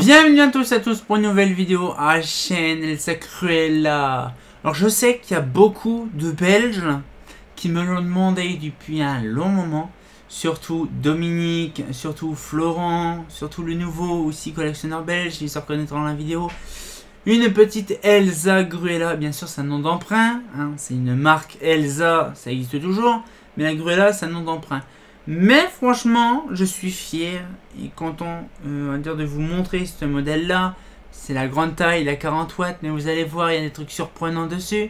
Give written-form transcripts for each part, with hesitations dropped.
Bienvenue à tous pour une nouvelle vidéo à la chaîne Elsa Cruella. Alors je sais qu'il y a beaucoup de Belges qui me l'ont demandé depuis un long moment. Surtout Dominique, surtout Florent, surtout le nouveau aussi collectionneur belge, ils se reconnaîtront dans la vidéo. Une petite Elsa Cruella, bien sûr c'est un nom d'emprunt, hein, c'est une marque Elsa, ça existe toujours, mais la Cruella c'est un nom d'emprunt. Mais franchement, je suis fier et content de vous montrer ce modèle-là. C'est la grande taille, la 40 watts, mais vous allez voir, il y a des trucs surprenants dessus.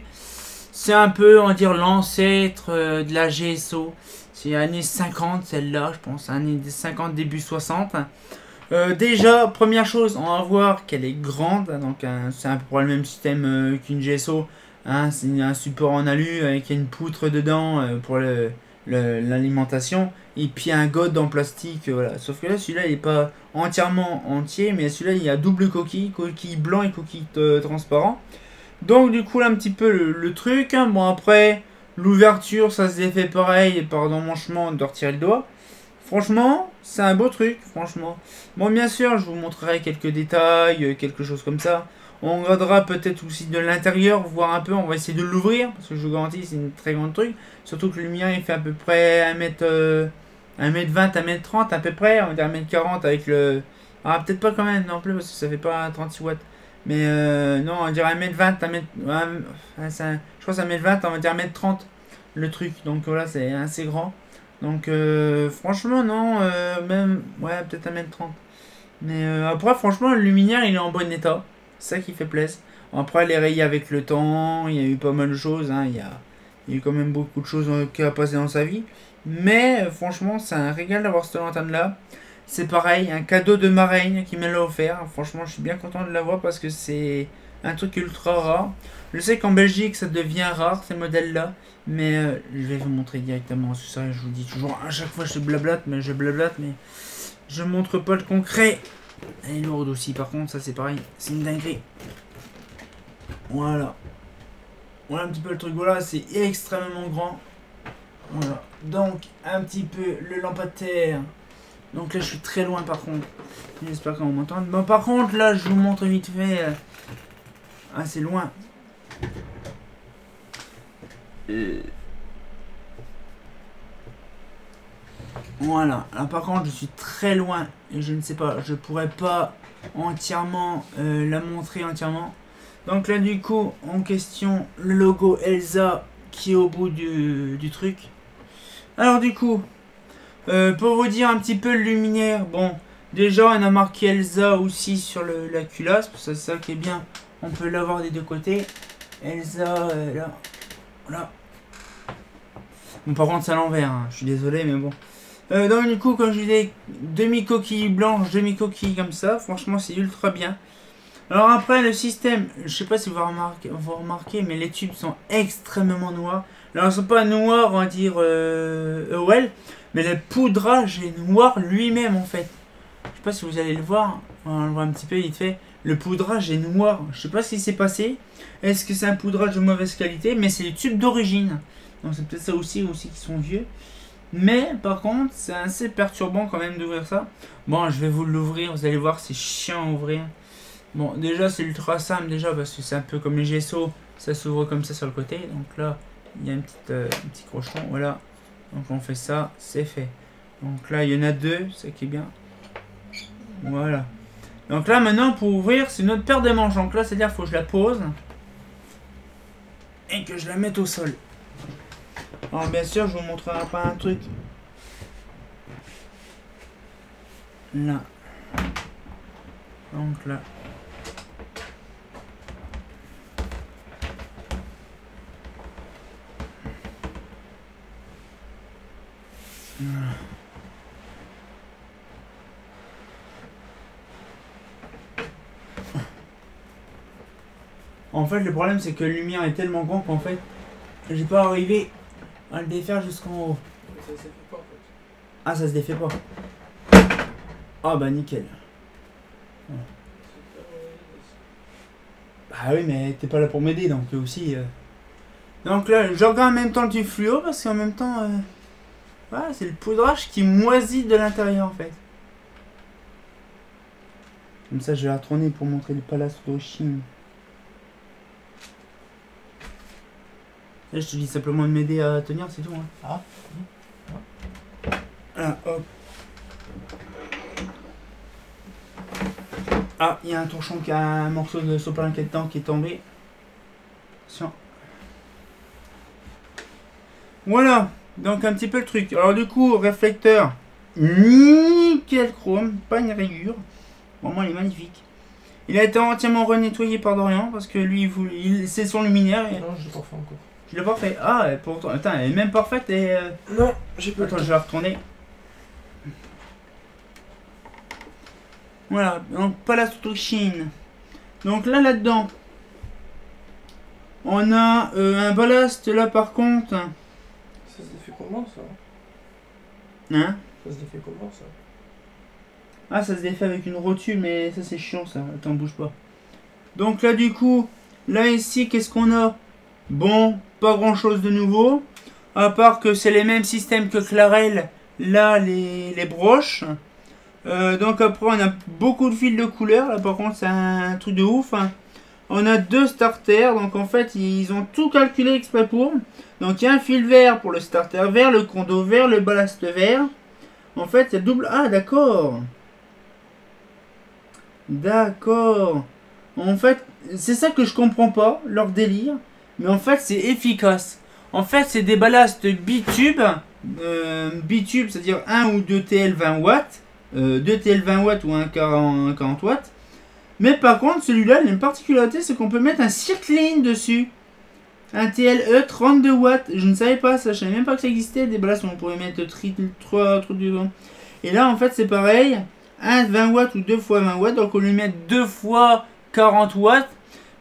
C'est un peu, on va dire, l'ancêtre de la GSO. C'est années 50, celle-là, je pense, années 50, début 60. Déjà, première chose, on va voir qu'elle est grande. Donc, c'est un peu pour le même système qu'une GSO. Hein, c'est un support en alu avec une poutre dedans pour l'alimentation. Et puis un god en plastique, voilà. Sauf que là, celui-là, il n'est pas entièrement entier, mais celui-là, il y a double coquille blanc et coquille transparent. Donc, du coup, là, un petit peu le truc. Hein. Bon, après, l'ouverture, ça se défait pareil, pardon mon chemin de retirer le doigt. Franchement, c'est un beau truc, franchement. Bon, bien sûr, je vous montrerai quelques détails, quelque chose comme ça. On regardera peut-être aussi de l'intérieur, voir un peu, on va essayer de l'ouvrir, parce que je vous garantis, c'est une très grande truc. Surtout que le mien, il fait à peu près 1m20, 1m30 à peu près, on va dire 1m40 avec le... Ah, peut-être pas quand même non plus, parce que ça fait pas 36 watts. Mais non, on va dire 1m20, 1m... je crois que c'est 1m20, on va dire 1m30 le truc. Donc voilà, c'est assez grand. Donc franchement, non, même... Ouais, peut-être 1m30. Mais après, franchement, le luminaire, il est en bon état. C'est ça qui fait plaisir. Après, les rayés avec le temps, il y a eu pas mal de choses. Hein. Il y a eu quand même beaucoup de choses qui a passé dans sa vie. Mais franchement, c'est un régal d'avoir cette lanterne-là. C'est pareil, un cadeau de marraine qui me l'a offert. Franchement, je suis bien content de l'avoir parce que c'est un truc ultra rare. Je sais qu'en Belgique, ça devient rare, ces modèles-là. Mais je vais vous montrer directement. C'est ça, je vous dis toujours, à chaque fois, je blablate, mais je montre pas le concret. Elle est lourde aussi, par contre, ça c'est pareil, c'est une dinguerie. Voilà. Voilà un petit peu le truc, voilà, c'est extrêmement grand. Voilà. Donc, un petit peu le lampadaire. Donc là, je suis très loin par contre. J'espère qu'on m'entend. Bon, par contre, là, je vous montre vite fait. Assez loin. Voilà, là par contre je suis très loin et je ne sais pas, je pourrais pas entièrement la montrer entièrement. Donc là du coup en question le logo Elsa qui est au bout du truc. Alors du coup, pour vous dire un petit peu le luminaire, bon déjà on a marqué Elsa aussi sur la culasse, parce que c'est ça qui est bien, on peut l'avoir des deux côtés. Elsa là, voilà. Bon par contre c'est à l'envers, hein. Je suis désolé mais bon. Donc du coup, comme je disais, demi-coquille blanche, demi-coquille comme ça, franchement c'est ultra bien. Alors après le système, je sais pas si vous remarquez, mais les tubes sont extrêmement noirs. Alors ils sont pas noirs, on va dire EOL, mais le poudrage est noir lui-même en fait. Je sais pas si vous allez le voir, on le voit un petit peu vite fait. Le poudrage est noir, je sais pas ce qui s'est passé. Est-ce que c'est un poudrage de mauvaise qualité? Mais c'est les tubes d'origine. Donc c'est peut-être ça aussi qui sont vieux. Mais par contre, c'est assez perturbant quand même d'ouvrir ça. Bon, je vais vous l'ouvrir, vous allez voir, c'est chiant à ouvrir. Bon, déjà, c'est ultra simple déjà parce que c'est un peu comme les GSO, ça s'ouvre comme ça sur le côté. Donc là, il y a un petit crochon, voilà. Donc on fait ça, c'est fait. Donc là, il y en a deux, c'est qui est bien. Voilà. Donc là, maintenant, pour ouvrir, c'est notre paire de manches. Donc là, c'est-à-dire qu'il faut que je la pose et que je la mette au sol. Alors bien sûr, je vous montrerai pas un truc. Là. Donc là. Voilà. En fait, le problème c'est que la lumière est tellement grande qu'en fait, j'ai pas arrivé à le défaire jusqu'en haut. Ça se défait pas en fait. Ah, ça se défait pas. Ah bah nickel. Ouais. Bah oui, mais t'es pas là pour m'aider, donc aussi... Donc là, je regarde en même temps du fluo, parce qu'en même temps... Voilà, c'est le poudrage qui moisit de l'intérieur, en fait. Comme ça, je vais la retourner pour montrer le palace d'Oshin. Là, je te dis simplement de m'aider à tenir, c'est tout. Hein. Ah. Voilà, hop. Ah, il y a un torchon qui a un morceau de sopalin qui est dedans qui est tombé. Attention. Voilà, donc un petit peu le truc. Alors du coup, réflecteur, nickel chrome, pas une rayure. Vraiment, il est magnifique. Il a été entièrement renettoyé par Dorian parce que lui, c'est son luminaire. Et... Non, je l'ai pas fait encore. Je l'ai pas fait. Ah, pourtant, attends, elle est même parfaite et... Non, j'ai pas. Attends, je vais la retourner. Voilà, donc Palace Toshin. Donc là-dedans, on a un ballast là par contre. Ça se défait comment ça? Hein? Ça se défait comment ça? Ah, ça se défait avec une rotule, mais ça c'est chiant ça. Attends, bouge pas. Donc là du coup, là ici, qu'est-ce qu'on a? Bon, pas grand chose de nouveau. À part que c'est les mêmes systèmes que Clarel. Là, les broches. Donc après, on a beaucoup de fils de couleurs. Là par contre, c'est un truc de ouf. Hein. On a 2 starters. Donc en fait, ils ont tout calculé exprès pour. Donc il y a un fil vert pour le starter vert, le condo vert, le ballast vert. En fait, il y a double... Ah, d'accord. D'accord. En fait, c'est ça que je comprends pas, leur délire. Mais en fait, c'est efficace. En fait, c'est des ballasts bitube. Bitube, c'est-à-dire 1 ou 2 TL 20 watts. 2 TL 20 watts ou 1 40 watts. Mais par contre, celui-là, il a une particularité, c'est qu'on peut mettre un circline dessus. Un TLE 32 watts. Je ne savais pas ça, je savais même pas que ça existait. Des ballasts où on pouvait mettre 3 trucs dedans. Et là, en fait, c'est pareil. 1 20 watts ou 2 fois 20 watts. Donc, on lui met 2 fois 40 watts.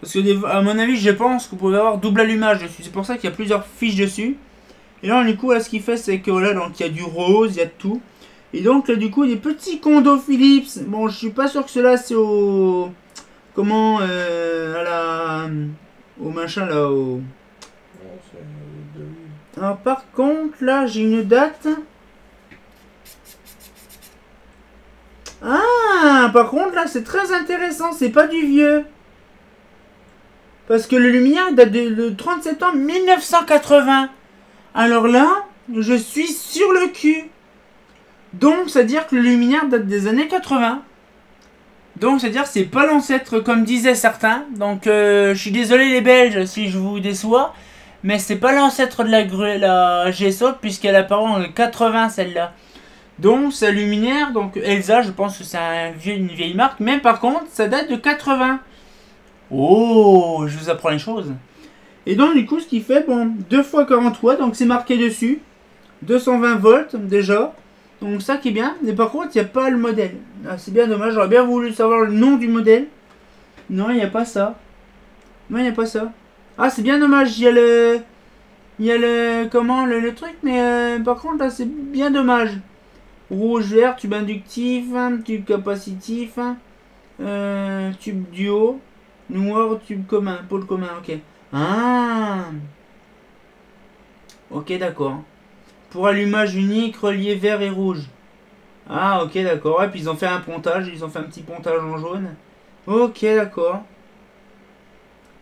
Parce que, à mon avis, je pense que vous pouvez avoir double allumage dessus. C'est pour ça qu'il y a plusieurs fiches dessus. Et là, du coup, là, ce qu'il fait, c'est que là, donc, il y a du rose, il y a de tout. Et donc, là, du coup, des petits condos Philips. Bon, je suis pas sûr que cela, c'est au... Comment à la... Au machin, là, au... Alors, par contre, là, j'ai une date. Ah, par contre, là, c'est très intéressant. C'est pas du vieux. Parce que le luminaire date de 30 septembre 1980. Alors là, je suis sur le cul. Donc, c'est-à-dire que le luminaire date des années 80. Donc, c'est-à-dire que c'est pas l'ancêtre comme disaient certains. Donc, je suis désolé les Belges si je vous déçois. Mais c'est pas l'ancêtre de la GSO puisqu'elle apparaît en 80 celle-là. Donc, sa luminaire, donc Elsa, je pense que c'est une vieille marque. Mais par contre, ça date de 80. Oh, je vous apprends les choses. Et donc, du coup, ce qui fait, bon, 2 fois 40 watts, donc c'est marqué dessus. 220 volts déjà. Donc ça qui est bien, mais par contre il n'y a pas le modèle. Ah, c'est bien dommage, j'aurais bien voulu savoir le nom du modèle. Non, il n'y a pas ça. Non, il n'y a pas ça. Ah, c'est bien dommage, il y a le... Il y a le... Comment, le truc, mais par contre là c'est bien dommage. Rouge, vert, tube inductif, tube capacitif, tube duo, noir, tube commun, pôle commun, ok. Ah. Ok, d'accord. Pour allumage unique, relié vert et rouge. Ah, ok, d'accord. Et puis ils ont fait un pontage. Ils ont fait un petit pontage en jaune. Ok, d'accord.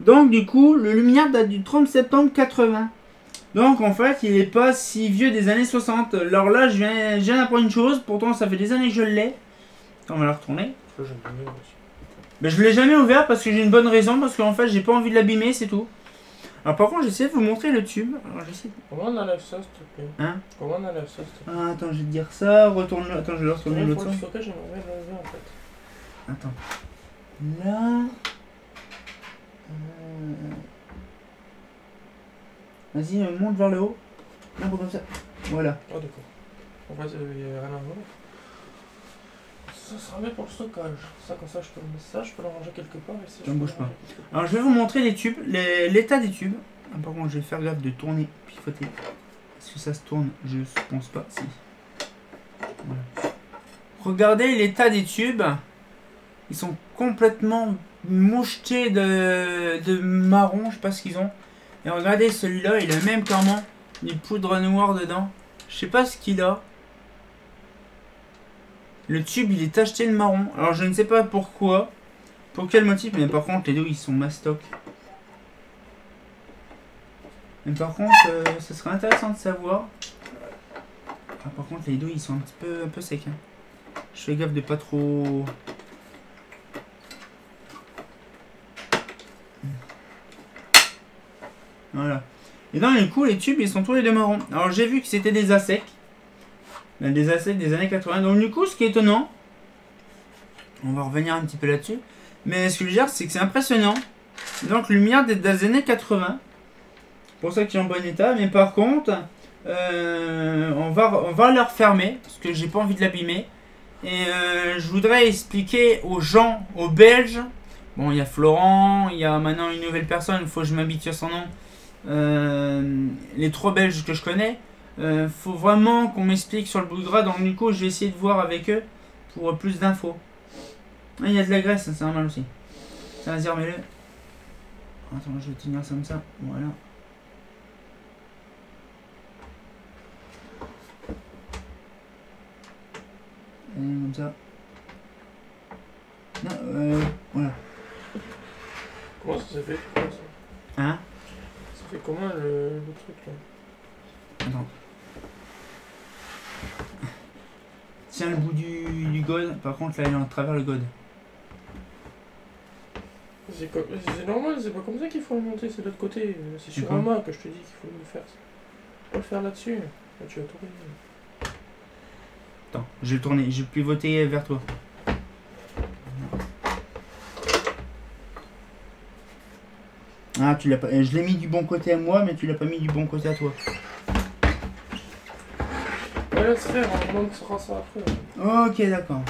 Donc, du coup, le luminaire date du 30 septembre 80. Donc, en fait, il n'est pas si vieux des années 60. Alors là, je viens d'apprendre une chose. Pourtant, ça fait des années que je l'ai. On va la retourner. Mais je ne l'ai jamais ouvert parce que j'ai une bonne raison. Parce qu'en fait, j'ai pas envie de l'abîmer, c'est tout. Alors par contre, j'essaie de vous montrer le tube. Alors, comment on enlève ça, s'il te plaît? Hein? Comment on enlève ça, s'il te plaît? Ah, attends, je vais te dire ça. Retourne. Attends, je vais retourner l'autre sens. J'aimerais l'enlever en fait. Attends. Là. Vas-y, monte vers le haut. Non, pas comme ça. Voilà. Oh, d'accord. En fait, il n'y a rien à voir. Ça sera bien pour le stockage. Ça, comme ça, je peux le mettre ça, je peux le ranger quelque part. Et ça ne bouge pas. Alors, je vais vous montrer les tubes, l'état des tubes. Ah, par contre, je vais faire gaffe de tourner, pivoter. Est-ce que ça se tourne? Je pense pas. Si. Voilà. Regardez l'état des tubes. Ils sont complètement mouchetés de marron. Je sais pas ce qu'ils ont. Et regardez celui-là, il a même clairement une poudre noire dedans. Je sais pas ce qu'il a. Le tube, il est tacheté de marron. Alors, je ne sais pas pourquoi. Pour quel motif, mais par contre, les dos, ils sont mastoc. Mais par contre, ça serait intéressant de savoir. Ah, par contre, les dos, ils sont un peu secs. Hein. Je fais gaffe de pas trop... Voilà. Et donc, du coup, les tubes, ils sont tous les deux marrons. Alors, j'ai vu que c'était des ASEC. Des ASEC des années 80. Donc, du coup, ce qui est étonnant, on va revenir un petit peu là-dessus. Mais ce que je veux dire, c'est que c'est impressionnant. Donc, lumière des années 80. Pour ça qu'ils sont en bon état. Mais par contre, on va leur fermer. Parce que j'ai pas envie de l'abîmer. Et je voudrais expliquer aux gens, aux Belges. Bon, il y a Florent, il y a maintenant une nouvelle personne. Il faut que je m'habitue à son nom. Les 3 Belges que je connais, faut vraiment qu'on m'explique sur le bout de gras. Donc du coup je vais essayer de voir avec eux pour plus d'infos. Ah, il y a de la graisse, c'est normal aussi. Ça va dire, mais le... Attends, je vais tenir ça comme ça. Voilà. Et comme ça. Non, voilà. Comment ça s'est fait? Hein? Ça fait comment le truc là? Attends. Tiens le bout du god, par contre là il est en travers le god. C'est normal, c'est pas comme ça qu'il faut le monter, c'est de l'autre côté. C'est sur un mât que je te dis qu'il faut le faire. Faut le faire là-dessus. Là tu vas tourner. Attends, je vais le tourner, je vais pivoter vers toi. Ah, tu l'as pas. Je l'ai mis du bon côté à moi, mais tu l'as pas mis du bon côté à toi. Ouais, laisse faire, on montera ça après. Ok, d'accord.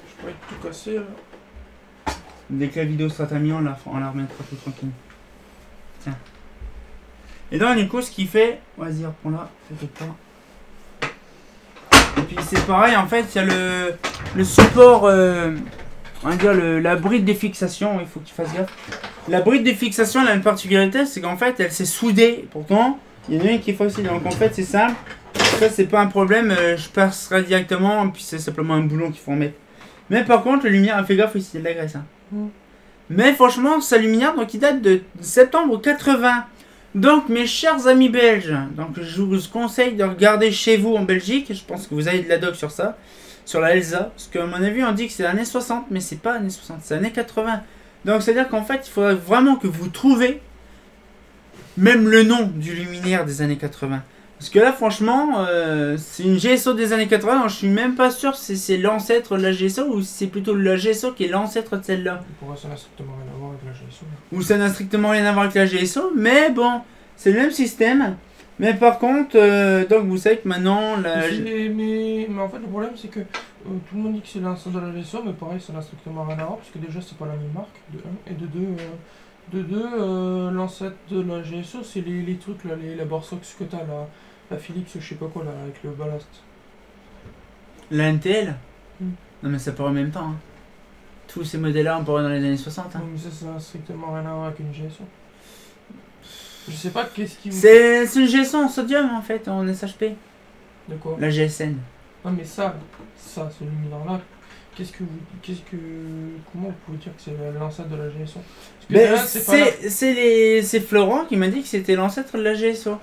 Je pourrais tout casser là. Dès que la vidéo sera terminée, on la remettra tout tranquille. Tiens. Et donc, du coup, ce qu'il fait. Vas-y, reprends-la. T'inquiète pas. Et puis, c'est pareil, en fait, il y a le support. On va dire la bride de fixation. Il faut que tu fasses gaffe. La bride de fixation, elle a une particularité, c'est qu'en fait, elle s'est soudée. Pourtant, il y en a une qui est facile. Donc, en fait, c'est simple. Ça, c'est pas un problème. Je passerai directement. Puis, c'est simplement un boulon qu'il faut en mettre. Mais par contre, le lumière, fais gaffe ici, il y a de la graisse. Hein. Mais franchement, sa lumière, donc, il date de septembre 80. Donc, mes chers amis belges, donc, je vous conseille de regarder chez vous en Belgique. Je pense que vous avez de la doc sur ça. Sur la Elsa. Parce qu'à mon avis, on dit que c'est années 60. Mais c'est pas années 60, c'est années 80. Donc, c'est-à-dire qu'en fait, il faudrait vraiment que vous trouviez même le nom du luminaire des années 80. Parce que là, franchement, c'est une GSO des années 80. Donc je suis même pas sûr si c'est l'ancêtre de la GSO ou si c'est plutôt la GSO qui est l'ancêtre de celle-là. Pour moi, ça n'a strictement rien à voir avec la GSO. Ou ça n'a strictement rien à voir avec la GSO. Mais bon, c'est le même système. Mais par contre, donc vous savez que maintenant... Mais en fait, le problème, c'est que tout le monde dit que c'est l'ancêtre de la GSO. Mais pareil, ça n'a strictement rien à voir. Parce que déjà, c'est pas la même marque, de 1. Et de 2, l'ancêtre de la GSO, c'est les trucs, là, la Borsox que t'as, la Philips, je sais pas quoi, là, avec le ballast. La NTL Non mais ça part en même temps. Hein. Tous ces modèles-là, on part dans les années 60. Hein. Non mais ça n'a strictement rien à voir avec une GSO. Je sais pas qu'est-ce qui... C'est une GSO en sodium en fait, en SHP. De quoi? La GSN. Non mais ça, ce luminaire-là, comment vous pouvez dire que c'est l'ancêtre de la GSO? C'est Florent qui m'a dit que c'était l'ancêtre de la GSO.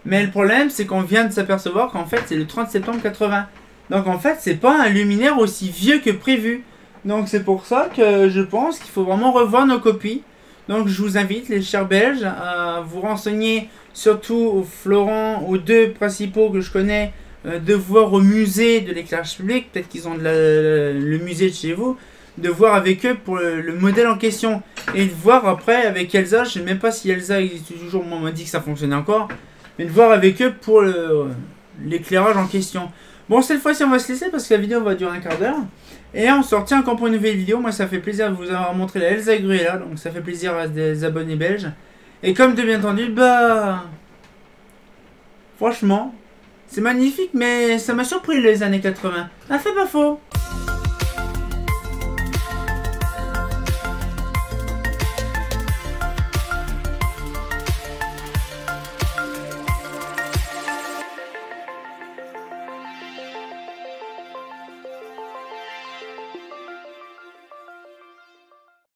Mais le problème, c'est qu'on vient de s'apercevoir qu'en fait, c'est le 30 septembre 80. Donc en fait, c'est pas un luminaire aussi vieux que prévu. Donc c'est pour ça que je pense qu'il faut vraiment revoir nos copies. Donc je vous invite, les chers Belges, à vous renseigner, surtout aux Florent, aux 2 principaux que je connais, de voir au musée de l'éclairage public, peut-être qu'ils ont le musée de chez vous, de voir avec eux pour le modèle en question. Et de voir après avec Elsa, je ne sais même pas si Elsa existe toujours, moi on m'a dit que ça fonctionnait encore, mais de voir avec eux pour l'éclairage en question. Bon, cette fois-ci on va se laisser parce que la vidéo va durer un quart d'heure. Et on se retient encore pour une nouvelle vidéo. Moi ça fait plaisir de vous avoir montré la Elsa Gruella, donc ça fait plaisir à des abonnés belges. Et comme de bien entendu, bah... Franchement... C'est magnifique, mais ça m'a surpris les années 80. Ah, c'est pas faux.